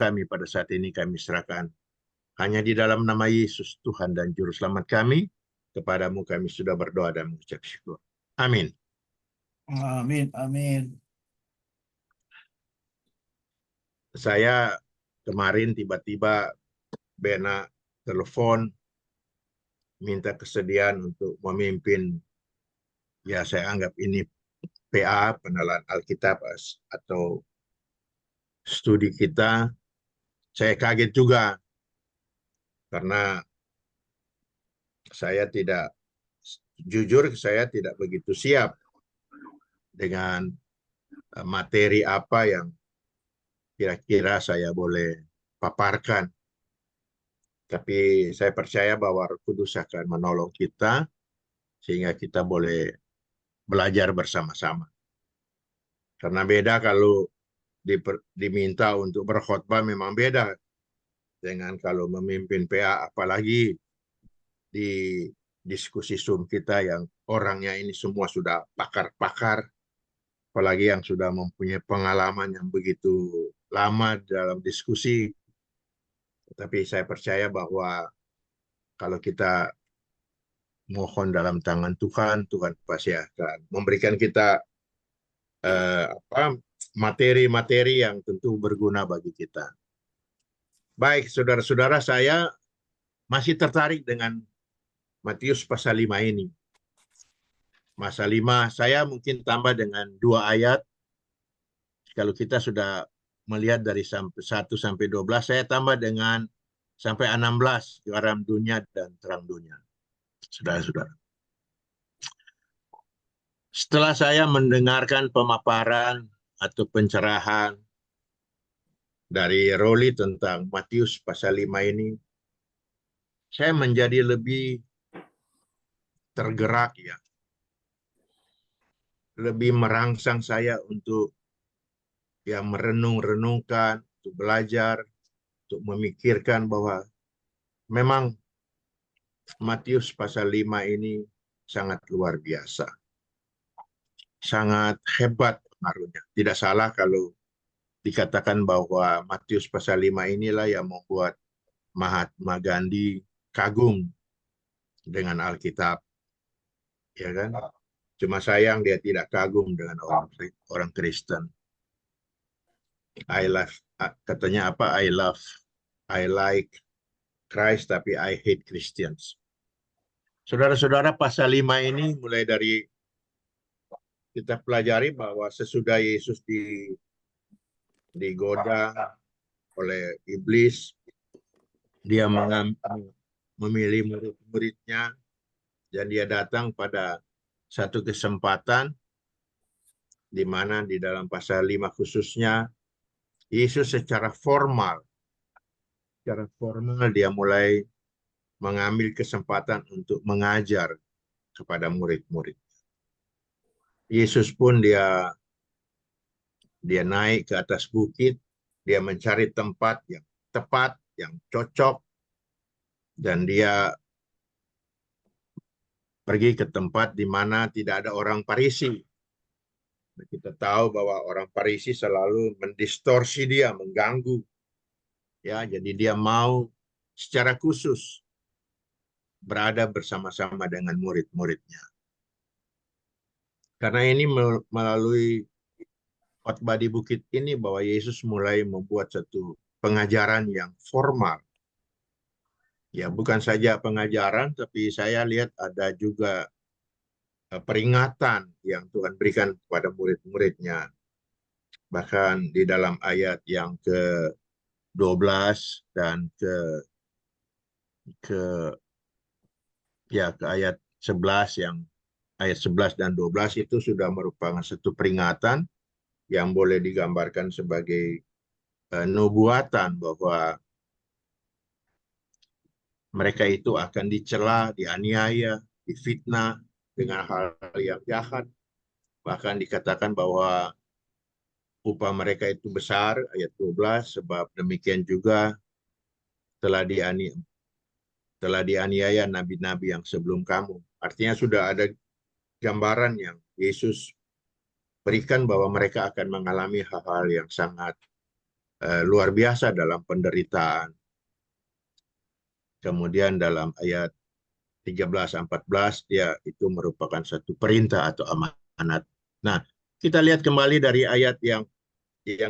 kami pada saat ini kami serahkan. Hanya di dalam nama Yesus, Tuhan dan Juru Selamat kami, kepadamu kami sudah berdoa dan mengucap syukur. Amin. Amin, amin. Saya kemarin tiba-tiba Bena telepon minta kesediaan untuk memimpin, ya saya anggap ini PA, penelaah Alkitab atau studi kita. Saya kaget juga karena jujur saya tidak begitu siap dengan materi apa yang kira-kira saya boleh paparkan. Tapi saya percaya bahwa Roh Kudus akan menolong kita sehingga kita boleh belajar bersama-sama. Karena beda kalau diminta untuk berkhotbah, memang beda dengan kalau memimpin PA, apalagi di diskusi Zoom kita yang orangnya ini semua sudah pakar-pakar, apalagi yang sudah mempunyai pengalaman yang begitu lama dalam diskusi. Tapi saya percaya bahwa kalau kita mohon dalam tangan Tuhan, Tuhan pasti akan memberikan kita materi-materi yang tentu berguna bagi kita. Baik, saudara-saudara, saya masih tertarik dengan Matius pasal 5 ini. Pasal 5, saya mungkin tambah dengan 2 ayat. Kalau kita sudah melihat dari 1 sampai 12, saya tambah dengan sampai 16, garam dunia dan terang dunia. Saudara-saudara. Setelah saya mendengarkan pemaparan atau pencerahan dari Roli tentang Matius pasal 5 ini, saya menjadi lebih tergerak, ya. Lebih merangsang saya untuk merenung-renungkan, untuk belajar, untuk memikirkan bahwa memang Matius pasal 5 ini sangat luar biasa. Sangat hebat pengaruhnya. Tidak salah kalau dikatakan bahwa Matius pasal 5 inilah yang membuat Mahatma Gandhi kagum dengan Alkitab. Ya kan? Cuma sayang dia tidak kagum dengan orang Kristen. Katanya apa? I like Christ, tapi I hate Christians. Saudara-saudara, pasal 5 ini mulai dari kita pelajari bahwa sesudah Yesus digoda oleh iblis, dia memilih murid-muridnya, dan dia datang pada satu kesempatan di mana di dalam pasal 5 khususnya, Yesus secara formal dia mulai mengambil kesempatan untuk mengajar kepada murid-murid. Yesus pun dia naik ke atas bukit, dia mencari tempat yang tepat, yang cocok, dan dia pergi ke tempat di mana tidak ada orang Farisi. Kita tahu bahwa orang Farisi selalu mendistorsi dia, mengganggu. Ya, jadi dia mau secara khusus berada bersama-sama dengan murid-muridnya. Karena ini melalui khotbah di bukit ini bahwa Yesus mulai membuat satu pengajaran yang formal. Ya, bukan saja pengajaran, tapi saya lihat ada juga peringatan yang Tuhan berikan kepada murid-muridnya. Bahkan di dalam ayat yang ke-12 dan ke ayat 11, yang ayat 11 dan 12 itu sudah merupakan satu peringatan yang boleh digambarkan sebagai nubuatan bahwa mereka itu akan dicela, dianiaya, difitnah dengan hal yang jahat. Bahkan dikatakan bahwa upah mereka itu besar, ayat 12, sebab demikian juga telah dianiaya nabi-nabi yang sebelum kamu. Artinya sudah ada gambaran yang Yesus berikan bahwa mereka akan mengalami hal-hal yang sangat luar biasa dalam penderitaan. Kemudian dalam ayat 13-14 dia itu merupakan satu perintah atau amanat. Nah, kita lihat kembali dari ayat yang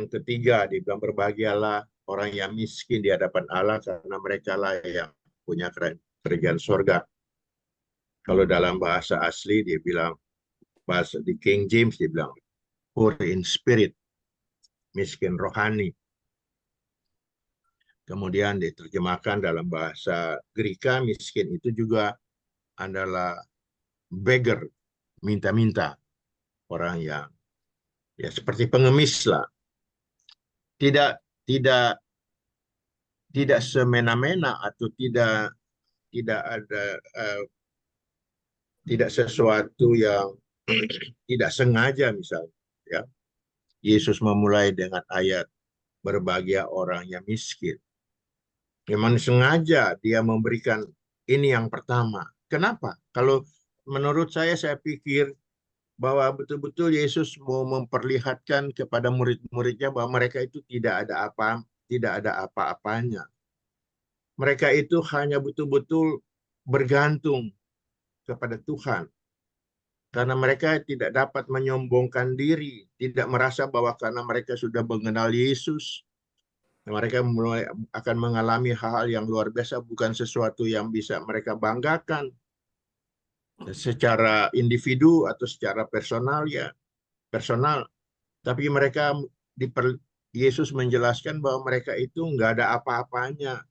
ketiga, dibilang berbahagialah orang yang miskin di hadapan Allah karena mereka lah yang punya kerajaan sorga. Kalau dalam bahasa asli dia bilang, bahasa di King James dia bilang poor in spirit, miskin rohani. Kemudian diterjemahkan dalam bahasa Greka, miskin itu juga adalah beggar, minta-minta, orang yang ya seperti pengemis lah. Tidak tidak tidak semena-mena atau tidak ada tidak sesuatu yang tidak sengaja misalnya. Ya, Yesus memulai dengan ayat berbahagia orang yang miskin. Memang sengaja dia memberikan ini yang pertama. Kenapa? Kalau menurut saya pikir bahwa betul-betul Yesus mau memperlihatkan kepada murid-muridnya bahwa mereka itu tidak ada apa-apanya. Mereka itu hanya betul-betul bergantung kepada Tuhan. Karena mereka tidak dapat menyombongkan diri, tidak merasa bahwa karena mereka sudah mengenal Yesus, mereka mulai akan mengalami hal-hal yang luar biasa, bukan sesuatu yang bisa mereka banggakan secara individu atau secara personal ya, personal. Tapi mereka Yesus menjelaskan bahwa mereka itu nggak ada apa-apanya.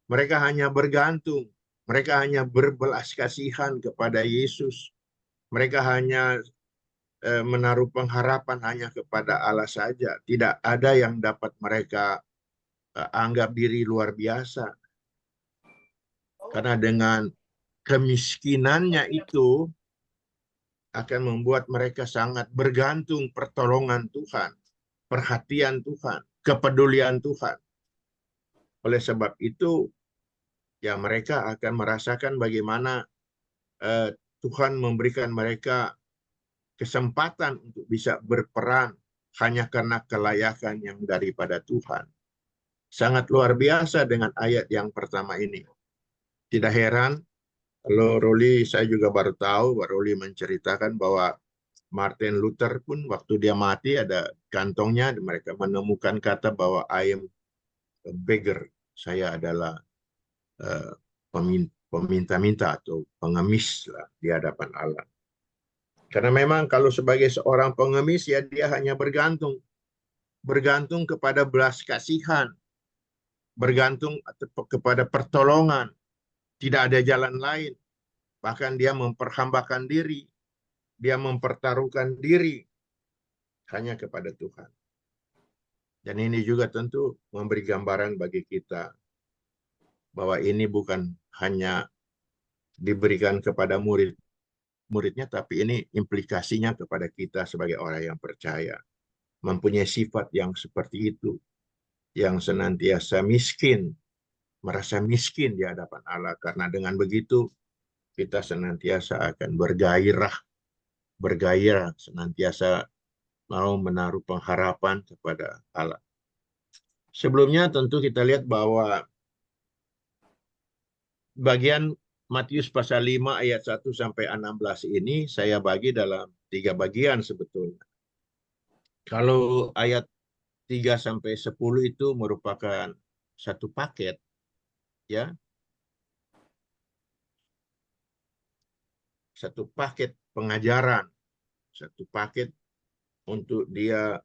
Mereka hanya bergantung. Mereka hanya berbelas kasihan kepada Yesus. Mereka hanya menaruh pengharapan hanya kepada Allah saja. Tidak ada yang dapat mereka anggap diri luar biasa. Karena dengan kemiskinannya itu akan membuat mereka sangat bergantung pertolongan Tuhan, perhatian Tuhan, kepedulian Tuhan. Oleh sebab itu, ya mereka akan merasakan bagaimana Tuhan memberikan mereka kesempatan untuk bisa berperan hanya karena kelayakan yang daripada Tuhan. Sangat luar biasa dengan ayat yang pertama ini. Tidak heran kalau Roli, saya juga baru tahu, Roli menceritakan bahwa Martin Luther pun waktu dia mati ada kantongnya, mereka menemukan kata bahwa I am a beggar. Saya adalah uh, peminta-minta atau pengemis lah di hadapan Allah. Karena memang kalau sebagai seorang pengemis ya dia hanya bergantung kepada belas kasihan, bergantung kepada pertolongan, tidak ada jalan lain. Bahkan dia memperhambakan diri, dia mempertaruhkan diri hanya kepada Tuhan. Dan ini juga tentu memberi gambaran bagi kita bahwa ini bukan hanya diberikan kepada muridnya, tapi ini implikasinya kepada kita sebagai orang yang percaya. Mempunyai sifat yang seperti itu, yang senantiasa miskin, merasa miskin di hadapan Allah. Karena dengan begitu, kita senantiasa akan bergairah, senantiasa mau menaruh pengharapan kepada Allah. Sebelumnya tentu kita lihat bahwa bagian Matius pasal 5 ayat 1 sampai 16 ini saya bagi dalam 3 bagian sebetulnya. Kalau ayat 3 sampai 10 itu merupakan satu paket, ya. Satu paket pengajaran, satu paket untuk dia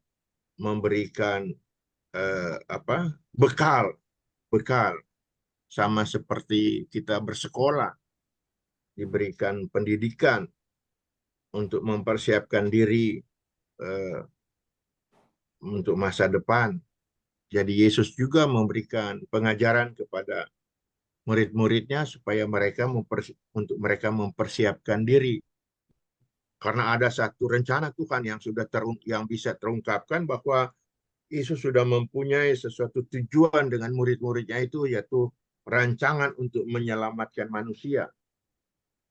memberikan bekal sama seperti kita bersekolah, diberikan pendidikan untuk mempersiapkan diri untuk masa depan. Jadi Yesus juga memberikan pengajaran kepada murid-muridnya supaya untuk mereka mempersiapkan diri. Karena ada satu rencana Tuhan yang bisa terungkapkan bahwa Yesus sudah mempunyai sesuatu tujuan dengan murid-muridnya itu, yaitu rancangan untuk menyelamatkan manusia.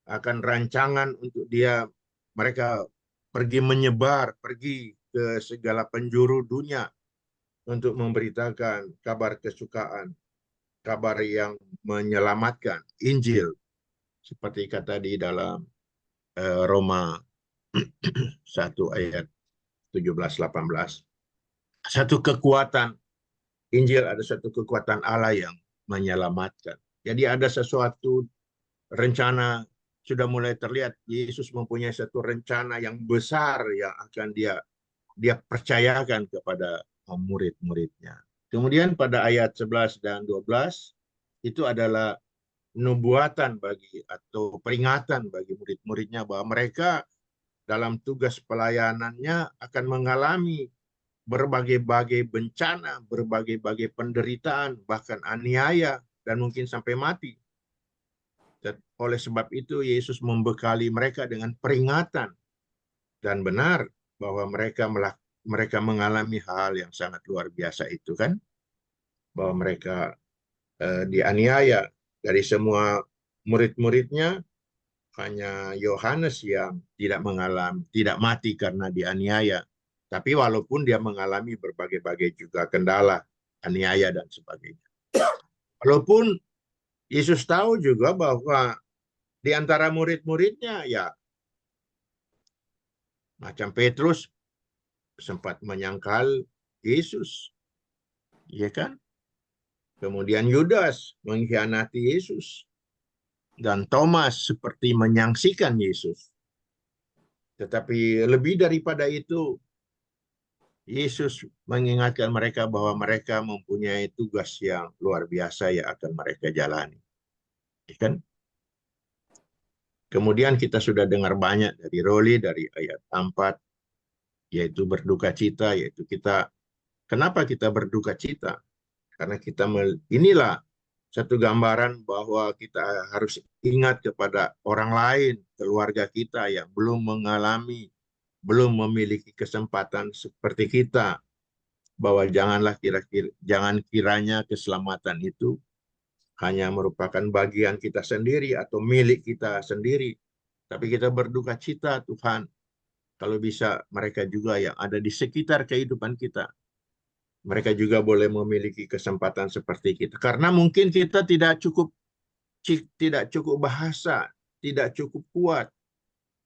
Akan rancangan untuk mereka pergi menyebar, pergi ke segala penjuru dunia untuk memberitakan kabar kesukaan, kabar yang menyelamatkan, Injil, seperti kata di dalam Roma 1 ayat 17-18. Satu kekuatan, Injil ada satu kekuatan Allah yang menyelamatkan. Jadi ada sesuatu rencana sudah mulai terlihat. Yesus mempunyai satu rencana yang besar yang akan dia percayakan kepada murid-muridnya. Kemudian pada ayat 11 dan 12 itu adalah nubuatan bagi atau peringatan bagi murid-muridnya bahwa mereka dalam tugas pelayanannya akan mengalami berbagai-bagai bencana, berbagai-bagai penderitaan, bahkan aniaya, dan mungkin sampai mati. Dan oleh sebab itu, Yesus membekali mereka dengan peringatan. Dan benar bahwa mereka mengalami hal yang sangat luar biasa itu kan. Bahwa mereka dianiaya dari semua murid-muridnya, hanya Yohanes yang tidak mati karena dianiaya. Tapi walaupun dia mengalami berbagai-bagai juga kendala, aniaya dan sebagainya. Walaupun Yesus tahu juga bahwa di antara murid-muridnya ya macam Petrus sempat menyangkal Yesus, ya kan? Kemudian Yudas mengkhianati Yesus dan Thomas seperti menyaksikan Yesus. Tetapi lebih daripada itu, Yesus mengingatkan mereka bahwa mereka mempunyai tugas yang luar biasa yang akan mereka jalani. Kan? Kemudian kita sudah dengar banyak dari Roli, dari ayat 4, yaitu berduka cita, yaitu kenapa kita berduka cita? Karena inilah satu gambaran bahwa kita harus ingat kepada orang lain, keluarga kita yang belum memiliki kesempatan seperti kita, bahwa jangan kiranya keselamatan itu hanya merupakan bagian kita sendiri atau milik kita sendiri, tapi kita berduka cita Tuhan kalau bisa mereka juga yang ada di sekitar kehidupan kita, mereka juga boleh memiliki kesempatan seperti kita, karena mungkin kita tidak cukup bahasa, tidak cukup kuat,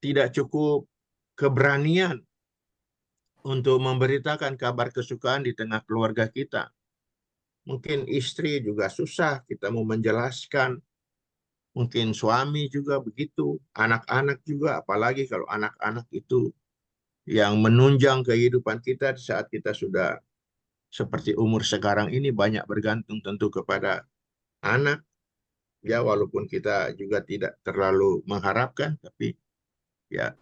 tidak cukup keberanian untuk memberitakan kabar kesukaan di tengah keluarga kita. Mungkin istri juga susah, kita mau menjelaskan. Mungkin suami juga begitu, anak-anak juga, apalagi kalau anak-anak itu yang menunjang kehidupan kita saat kita sudah seperti umur sekarang ini, banyak bergantung tentu kepada anak. Ya, walaupun kita juga tidak terlalu mengharapkan, tapi ya.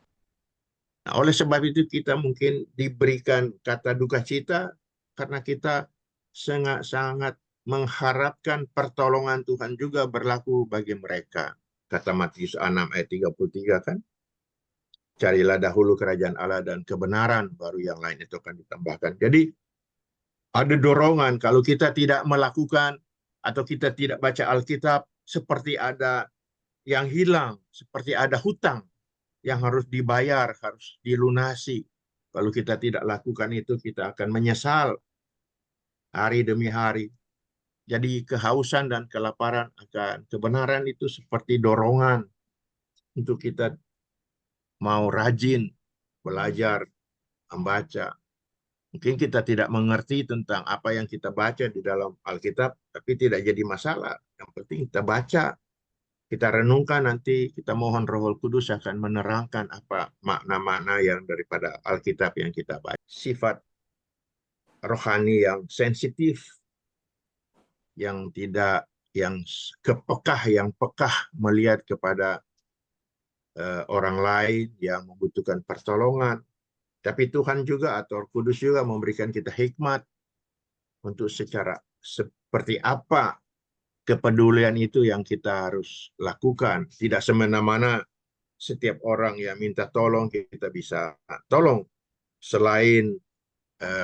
Nah, oleh sebab itu kita mungkin diberikan kata duka cita karena kita sangat-sangat mengharapkan pertolongan Tuhan juga berlaku bagi mereka. Kata Matius 6 ayat 33 kan, carilah dahulu kerajaan Allah dan kebenaran, baru yang lain itu akan ditambahkan. Jadi ada dorongan kalau kita tidak melakukan atau kita tidak baca Alkitab, seperti ada yang hilang, seperti ada hutang yang harus dibayar, harus dilunasi. Kalau kita tidak lakukan itu, kita akan menyesal hari demi hari. Jadi kehausan dan kelaparan akan kebenaran itu seperti dorongan untuk kita mau rajin belajar, membaca. Mungkin kita tidak mengerti tentang apa yang kita baca di dalam Alkitab, tapi tidak jadi masalah. Yang penting kita baca, kita renungkan, nanti kita mohon Roh Kudus akan menerangkan apa makna-makna yang daripada Alkitab yang kita baca. Sifat rohani yang sensitif, yang pekah melihat kepada orang lain yang membutuhkan pertolongan. Tapi Tuhan juga atau Roh Kudus juga memberikan kita hikmat untuk seperti apa kepedulian itu yang kita harus lakukan. Tidak semena-mena setiap orang yang minta tolong kita bisa tolong. Selain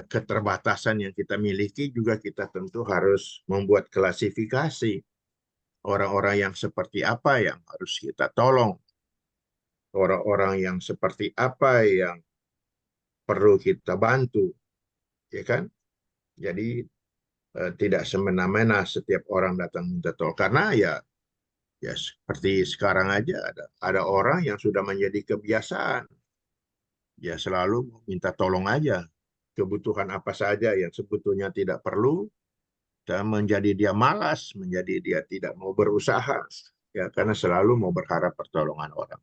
keterbatasan yang kita miliki, juga kita tentu harus membuat klasifikasi orang-orang yang seperti apa yang harus kita tolong, orang-orang yang seperti apa yang perlu kita bantu, ya kan? Jadi tidak semena-mena setiap orang datang minta tolong. Karena ya seperti sekarang aja ada orang yang sudah menjadi kebiasaan. Ya selalu minta tolong aja. Kebutuhan apa saja yang sebetulnya tidak perlu, dan menjadi dia malas, menjadi dia tidak mau berusaha. Ya karena selalu mau berharap pertolongan orang.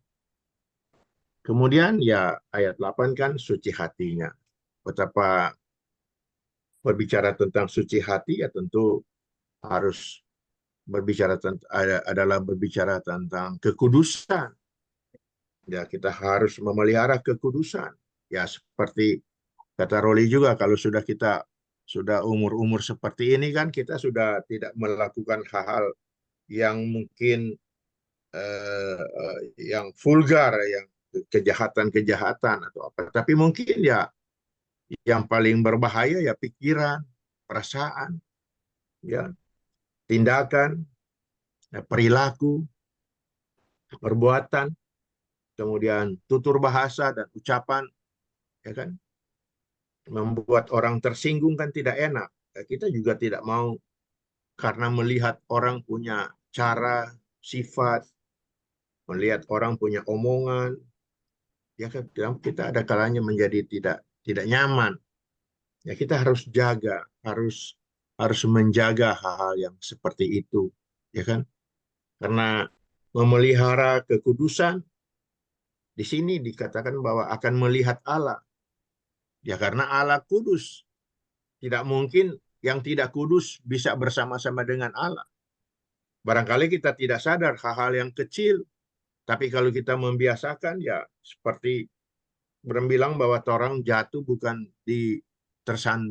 Kemudian ya ayat 8 kan suci hatinya. Betapa berbicara tentang suci hati ya tentu harus adalah berbicara tentang kekudusan. Ya kita harus memelihara kekudusan. Ya seperti kata Roli juga, kalau kita sudah umur-umur seperti ini kan kita sudah tidak melakukan hal-hal yang mungkin yang vulgar, yang kejahatan-kejahatan atau apa. Tapi mungkin ya yang paling berbahaya ya pikiran, perasaan, ya tindakan, ya, perilaku, perbuatan, kemudian tutur bahasa dan ucapan, ya kan, membuat orang tersinggung kan tidak enak. Ya, kita juga tidak mau karena melihat orang punya cara, sifat, melihat orang punya omongan, ya kan kita ada kalanya menjadi tidak nyaman. Ya kita harus jaga, harus menjaga hal-hal yang seperti itu, ya kan? Karena memelihara kekudusan di sini dikatakan bahwa akan melihat Allah. Ya karena Allah kudus. Tidak mungkin yang tidak kudus bisa bersama-sama dengan Allah. Barangkali kita tidak sadar hal-hal yang kecil, tapi kalau kita membiasakan ya seperti berbilang bahwa orang jatuh bukan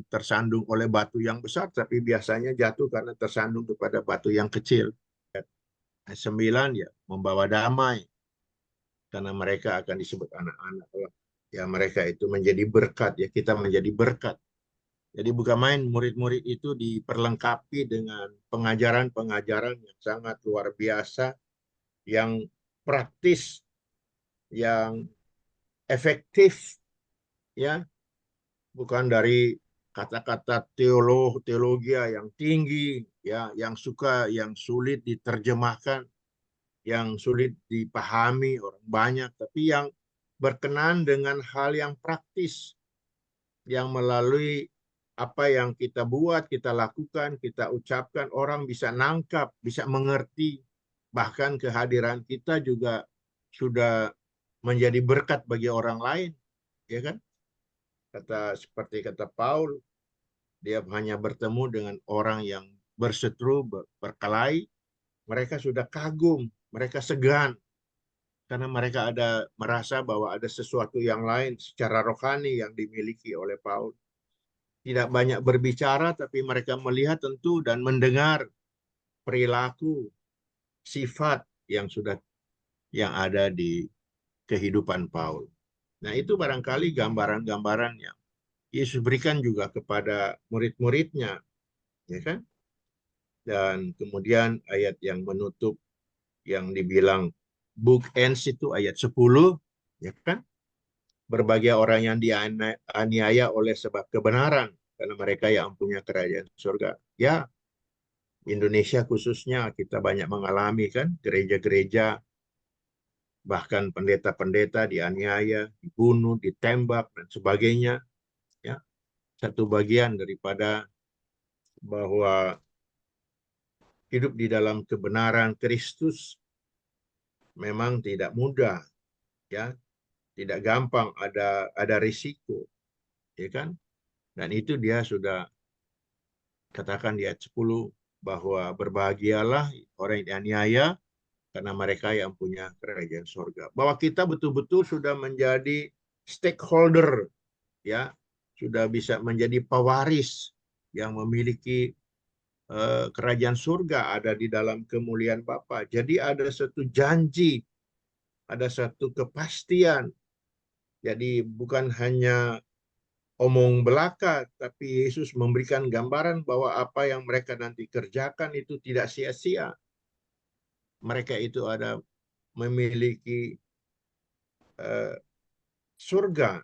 tersandung oleh batu yang besar, tapi biasanya jatuh karena tersandung kepada batu yang kecil. 9 ya membawa damai, karena mereka akan disebut anak-anak Allah. Ya mereka itu menjadi berkat, ya kita menjadi berkat. Jadi bukan main, murid-murid itu diperlengkapi dengan pengajaran-pengajaran yang sangat luar biasa, yang praktis, yang efektif, ya, bukan dari kata-kata teologi yang tinggi, ya, yang yang sulit diterjemahkan, yang sulit dipahami orang banyak, tapi yang berkenan dengan hal yang praktis, yang melalui apa yang kita buat, kita lakukan, kita ucapkan, orang bisa nangkap, bisa mengerti. Bahkan kehadiran kita juga sudah menjadi berkat bagi orang lain, ya kan? Seperti kata Paul, dia hanya bertemu dengan orang yang berseteru, berkelahi, mereka sudah kagum, mereka segan, karena mereka merasa bahwa ada sesuatu yang lain secara rohani yang dimiliki oleh Paul. Tidak banyak berbicara, tapi mereka melihat tentu dan mendengar perilaku, sifat yang ada di kehidupan Paul. Nah, itu barangkali gambaran-gambaran yang Yesus berikan juga kepada murid-muridnya, ya kan? Dan kemudian ayat yang menutup yang dibilang book ends itu ayat 10, ya kan? Berbahagia orang yang dianiaya oleh sebab kebenaran, karena mereka yang punya kerajaan surga. Ya, Indonesia khususnya kita banyak mengalami kan, gereja-gereja, bahkan pendeta-pendeta dianiaya, dibunuh, ditembak dan sebagainya. Ya, satu bagian daripada bahwa hidup di dalam kebenaran Kristus memang tidak mudah, ya, tidak gampang, ada risiko, ya kan? Dan itu dia sudah katakan di ayat 10 bahwa berbahagialah orang yang dianiaya karena mereka yang punya kerajaan surga. Bahwa kita betul-betul sudah menjadi stakeholder, ya, sudah bisa menjadi pewaris yang memiliki kerajaan surga, ada di dalam kemuliaan Bapa. Jadi ada satu janji, ada satu kepastian. Jadi bukan hanya omong belaka, tapi Yesus memberikan gambaran bahwa apa yang mereka nanti kerjakan itu tidak sia-sia. Mereka itu memiliki surga,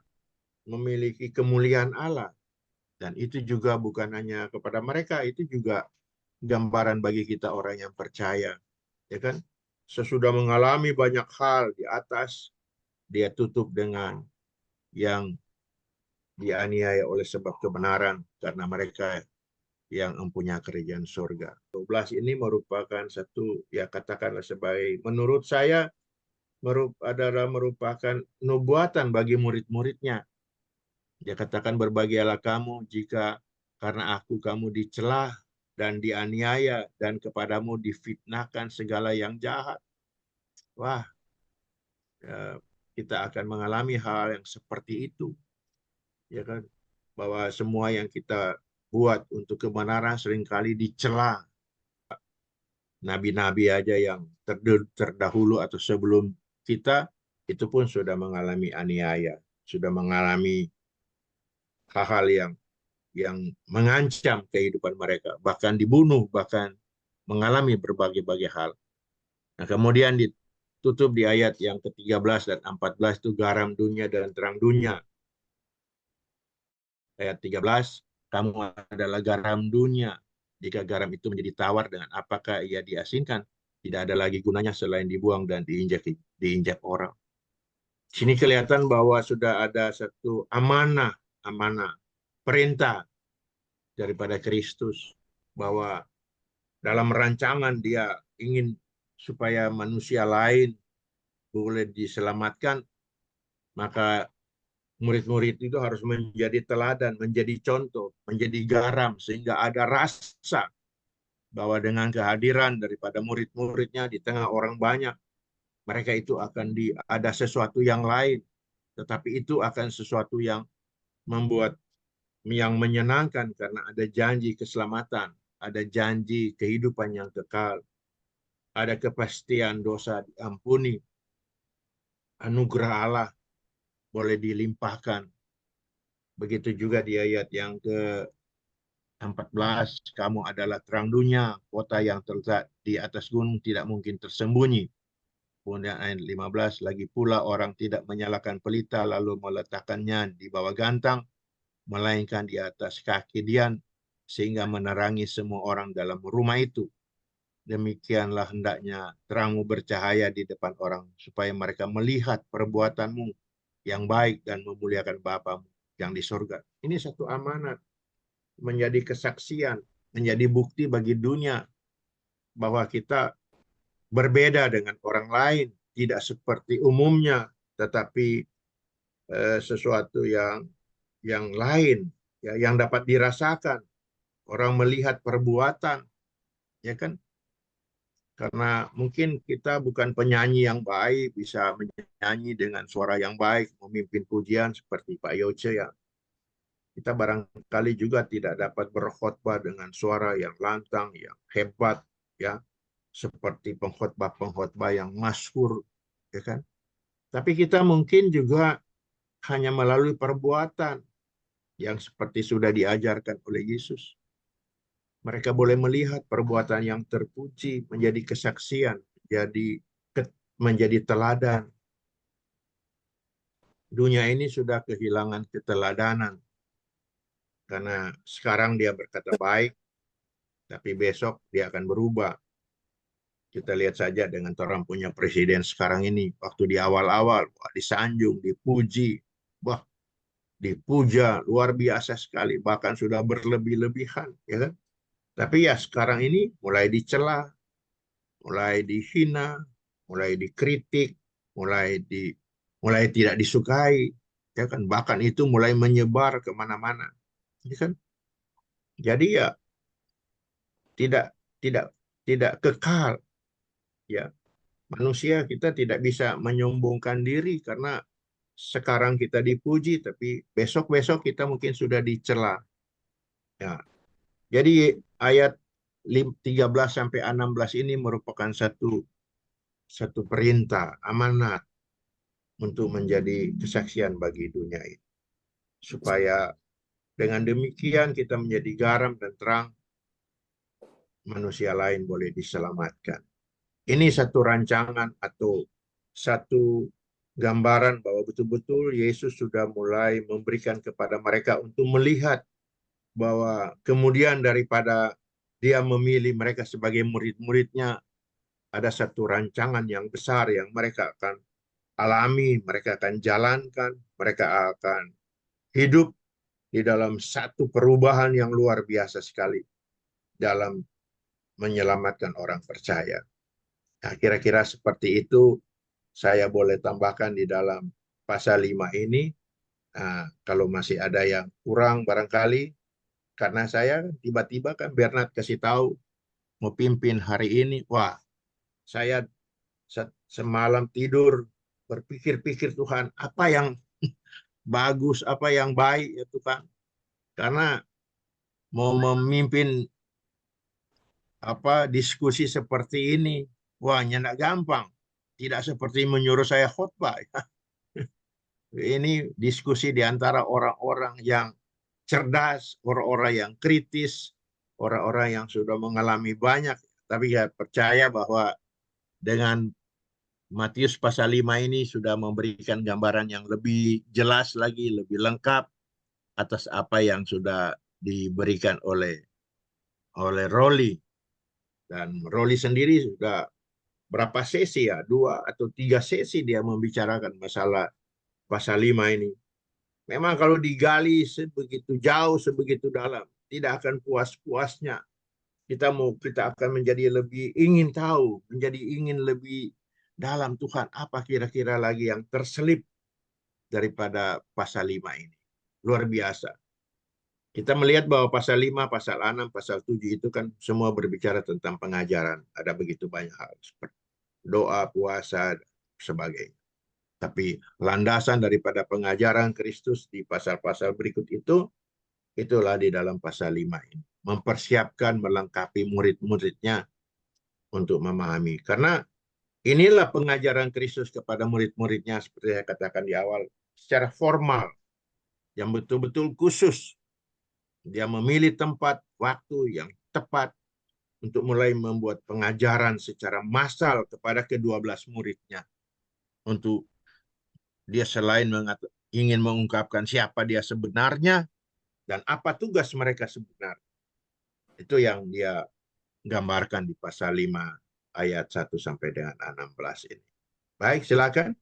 memiliki kemuliaan Allah. Dan itu juga bukan hanya kepada mereka, itu juga gambaran bagi kita orang yang percaya, ya kan? Sesudah mengalami banyak hal di atas, dia tutup dengan yang dianiaya oleh sebab kebenaran, karena mereka yang mempunyai kerajaan surga. 12 ini merupakan satu, ya katakanlah sebagai, menurut saya adalah merupakan nubuatan bagi murid-muridnya. Dia katakan, berbahagialah kamu jika karena aku kamu dicela dan dianiaya dan kepadamu difitnahkan segala yang jahat. Wah, kita akan mengalami hal yang seperti itu, ya kan? Bahwa semua yang kita buat untuk kebenaran seringkali dicela. Nabi-nabi aja yang terdahulu atau sebelum kita itu pun sudah mengalami aniaya, sudah mengalami hal-hal yang mengancam kehidupan mereka, bahkan dibunuh, bahkan mengalami berbagai-bagai hal. Nah, kemudian ditutup di ayat yang ke-13 dan 14 itu garam dunia dan terang dunia. Ayat 13, kamu adalah garam dunia. Jika garam itu menjadi tawar, dengan apakah ia diasinkan? Tidak ada lagi gunanya selain dibuang dan diinjak orang. Sini kelihatan bahwa sudah ada satu amanah, perintah daripada Kristus, bahwa dalam rancangan dia ingin supaya manusia lain boleh diselamatkan, maka murid-murid itu harus menjadi teladan, menjadi contoh, menjadi garam, sehingga ada rasa bahwa dengan kehadiran daripada murid-muridnya di tengah orang banyak, mereka itu akan ada sesuatu yang lain, tetapi itu akan sesuatu yang membuat, yang menyenangkan, karena ada janji keselamatan, ada janji kehidupan yang kekal, ada kepastian dosa diampuni, anugerah Allah boleh dilimpahkan. Begitu juga di ayat yang ke-14, kamu adalah terang dunia, kota yang terletak di atas gunung tidak mungkin tersembunyi. Kemudian ayat 15, lagi pula orang tidak menyalakan pelita lalu meletakkannya di bawah gantang, melainkan di atas kaki dian, sehingga menerangi semua orang dalam rumah itu. Demikianlah hendaknya terangmu bercahaya di depan orang, supaya mereka melihat perbuatanmu yang baik dan memuliakan Bapamu yang di surga. Ini satu amanat, menjadi kesaksian, menjadi bukti bagi dunia bahwa kita berbeda dengan orang lain, tidak seperti umumnya, tetapi sesuatu yang lain, ya, yang dapat dirasakan. Orang melihat perbuatan, ya kan? Karena mungkin kita bukan penyanyi yang baik, bisa menyanyi dengan suara yang baik, memimpin pujian seperti Pak Yoce, ya. Kita barangkali juga tidak dapat berkhotbah dengan suara yang lantang, yang hebat, ya, seperti pengkhotbah-pengkhotbah yang masyhur, ya kan? Tapi kita mungkin juga hanya melalui perbuatan yang seperti sudah diajarkan oleh Yesus. Mereka boleh melihat perbuatan yang terpuji, menjadi kesaksian, menjadi teladan. Dunia ini sudah kehilangan keteladanan, karena sekarang dia berkata baik, tapi besok dia akan berubah. Kita lihat saja dengan orang punya presiden sekarang ini, waktu di awal-awal, disanjung, dipuji, wah, dipuja luar biasa sekali, bahkan sudah berlebih-lebihan, ya kan? Tapi ya sekarang ini mulai dicela, mulai dihina, mulai dikritik, mulai tidak disukai, ya kan? Bahkan itu mulai menyebar kemana-mana, ya kan? Jadi ya tidak tidak tidak kekal, ya. Manusia kita tidak bisa menyombongkan diri, karena sekarang kita dipuji, tapi besok-besok kita mungkin sudah dicela. Ya. Jadi ayat 13 sampai 16 ini merupakan satu perintah, amanat untuk menjadi kesaksian bagi dunia ini. Supaya dengan demikian kita menjadi garam dan terang, manusia lain boleh diselamatkan. Ini satu rancangan atau satu gambaran bahwa betul-betul Yesus sudah mulai memberikan kepada mereka untuk melihat bahwa kemudian daripada dia memilih mereka sebagai murid-muridnya, ada satu rancangan yang besar yang mereka akan alami, mereka akan jalankan, mereka akan hidup di dalam satu perubahan yang luar biasa sekali dalam menyelamatkan orang percaya. Nah, kira-kira seperti itu saya boleh tambahkan di dalam pasal 5 ini. Nah, kalau masih ada yang kurang barangkali, karena saya tiba-tiba kan Bernard kasih tahu mau pimpin hari ini. Wah, saya semalam tidur berpikir-pikir, Tuhan, apa yang bagus, apa yang baik ya Tuhan. Karena mau memimpin diskusi seperti ini, wah, nggak gampang. Tidak seperti menyuruh saya khotbah. Ini diskusi di antara orang-orang yang cerdas, orang-orang yang kritis, orang-orang yang sudah mengalami banyak. Tapi ya percaya bahwa dengan Matius pasal 5 ini sudah memberikan gambaran yang lebih jelas lagi, lebih lengkap atas apa yang sudah diberikan oleh Roli. Dan Roli sendiri sudah berapa sesi ya, 2 atau 3 sesi dia membicarakan masalah pasal 5 ini. Memang kalau digali sebegitu jauh, sebegitu dalam, tidak akan puas-puasnya. Kita akan menjadi lebih ingin tahu, menjadi ingin lebih dalam, Tuhan, apa kira-kira lagi yang terselip daripada pasal 5 ini. Luar biasa. Kita melihat bahwa pasal 5, pasal 6, pasal 7 itu kan semua berbicara tentang pengajaran. Ada begitu banyak hal seperti doa, puasa, dan sebagainya. Tapi landasan daripada pengajaran Kristus di pasal-pasal berikut itu, itulah di dalam pasal 5 ini. Mempersiapkan, melengkapi murid-muridnya untuk memahami. Karena inilah pengajaran Kristus kepada murid-muridnya, seperti saya katakan di awal, secara formal, yang betul-betul khusus. Dia memilih tempat, waktu yang tepat untuk mulai membuat pengajaran secara massal kepada ke-12 muridnya. Untuk dia selain ingin mengungkapkan siapa dia sebenarnya dan apa tugas mereka sebenarnya. Itu yang dia gambarkan di pasal 5 ayat 1 sampai dengan 16 ini. Baik, silakan.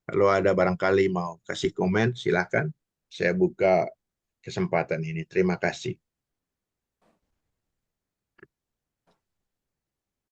Kalau ada barangkali mau kasih komen, silakan. Saya buka kesempatan ini. Terima kasih.